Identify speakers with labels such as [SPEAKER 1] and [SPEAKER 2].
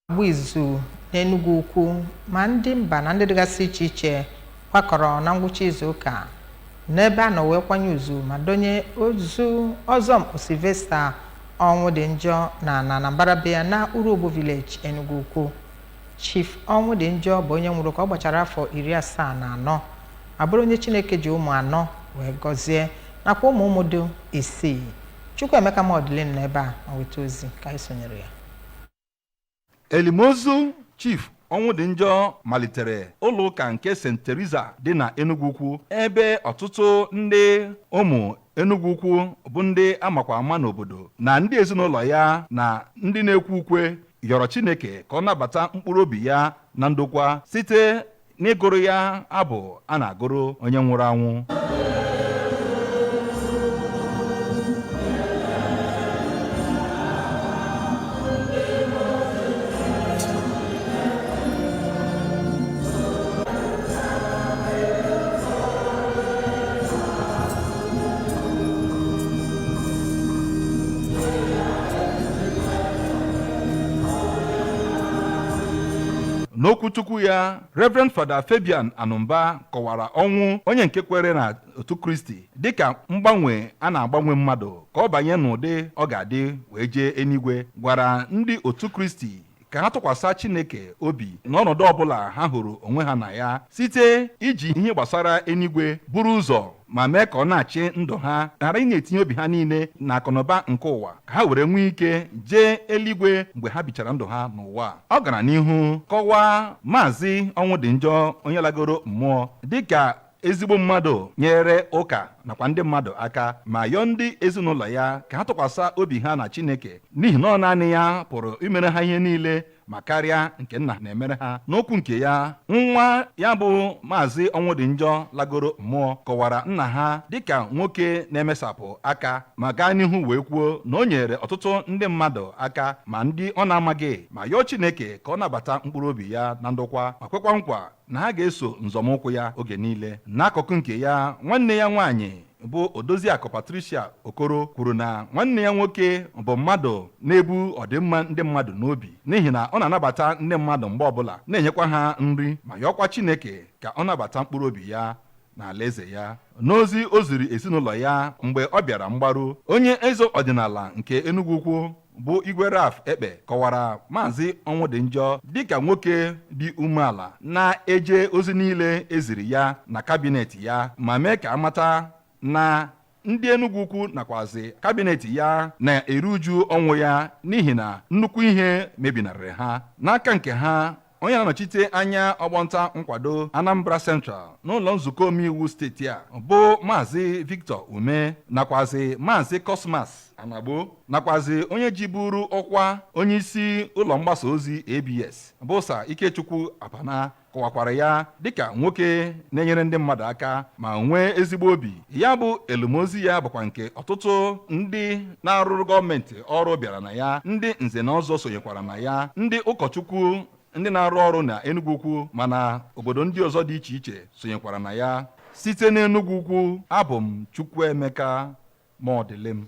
[SPEAKER 1] Agba izu n'Enugu Ukwu ma ndị mba na ndị dịgasị iche iche kwakọrọ na ngwụcha izu ụka n'ebe a nọ wee kwanye uzu ma donye ozu Ọzọmkpu Sylvester Onwudinjo na Anambra Bia na Urugbo Village Enugu Ukwu. Chief Onwudinjo bụ onye nwụrụ ka ọ gbachara afọ 74 ma bụrụ onye Chineke ji ụmụ anọ wee gọzie nakwa ụmụ dị 6. Chukwuemeka Modlin n'ebe a ma weta ozi ka anyị sonyere ya.
[SPEAKER 2] Elimozu Chief Onwudinjo malitere ụlọ ụka nke St. Teresa dị na Enugu Ukwu, ebe ọtụtụ ndị ụmụ Enugu Ukwu bụ ndị amakwa ama n'obodo na ndị ezinụlọ ya na ndị na-ekwu ukwe yọrọ Chineke ka ọ nabata mkpụrụ obi ya na ndokwa site n'ịgụrụ ya abụ a na-agụrụ onye nwụrụ anwụ. N'okwuchukwu ya, Reverend Father Fabian Anumba kọwara ọnwụ onye nke kwere na otu Kristi dịka mgbanwe a na-agbanwe mmadụ ka ọ banye n'ụdị ọ ga-adị wee jee eluigwe. Gwara ndị otu Kristi ka ha tụkwasị Chineke obi n'ọnọdụ ọbụla ha hụrụ onwe ha na ya, site iji ihe gbasara eluigwe buru ụzọ ma mee ka ọ na-achị ndụ ha, ghara ị na-etinye obi ha niile na akụnụba nke ụwa, ka ha were nwee ike jee eluigwe mgbe ha bichara ndụ ha n'ụwa. Ọ gara n'ihu kọwaa Mazi Onwudinjo onye lagoro mmụọ dịka ezigbo mmadụ nyere ụka nakwa ndị mmadụ aka, ma yọọ ndị ezinụlọ ya ka ha tụkwasị obi ha na Chineke n'ihi na ọ naanị ya pụrụ imere ha ihe niile ma karịa nke nna na-emere ha. N'okwu nke ya, nwa ya bụ Mazi Onwudinjo lagoro mmụọ kọwara nna ha dịka nwoke na-emesapụ aka ma gaa n'ihu wee kwuo na o nyere ọtụtụ ndị mmadụ aka ma ndị ọ na-amaghị, ma yọọ Chineke ka ọ nabata mkpụrụ obi ya na ndokwa ma kwekwa nkwa na ha ga-eso nzọmụkwụ ya oge niile. N'akụkụ nke ya, nwanne ya nwaanyị bụ Odoziakụ Patricia Okoro kwuru na nwanne ya nwoke bụ mmadụ na-ebu ọdịmma ndị mmadụ n'obi, n'ihi na ọ na-anabata ndị mmadụ mgbe ọbụla na-enyekwa ha nri ma yọọkwa Chineke ka ọ nabata mkpụrụ obi ya na alaeze ya. N'ozi o ziri ezinụlọ ya mgbe ọ bịara mgbaru, onye eze ọdịnala nke Enugu Ukwu bụ Igwe Raf Ekpe kọwara Mazi Onwudinjo dịka nwoke dị umeala na-eje ozi niile eziri ya na kabinet ya, ma mee ka amata na ndị Enugu Ukwu nakwazi kabinet ya na-eru uju ọnwụ ya n'ihi na nnukwu ihe mebinarịrị ha. N'aka nke ha, onye na-anọchite anya ọgbọnta nkwado Anambra Central n'ụlọ nzukọ omeiwu steeti a bụ Maazị Victor Ume nakwazi Maazị Cosmas Anagbo nakwazi onye jiburu ọkwa onye isi ụlọ mgbasa ozi ABS bụ Sir Ikechukwu Apana kọwakwara ya dịka nwoke na-enyere ndị mmadụ aka ma nwee ezigbo obi. Ya bụ elimozi ya bụkwa nke ọtụtụ ndị na-arụrụ gọọmenti ọrụ bịara na ya, ndị nze na ọzọ sonyekwara na ya, ndị ụkọchukwu, ndị na-arụ ọrụ na Enugu Ukwu mana obodo ndị ọzọ dị iche iche sonyekwara na ya. Site n'Enugu Ukwu, abụ m Chukwuemeka Modlin.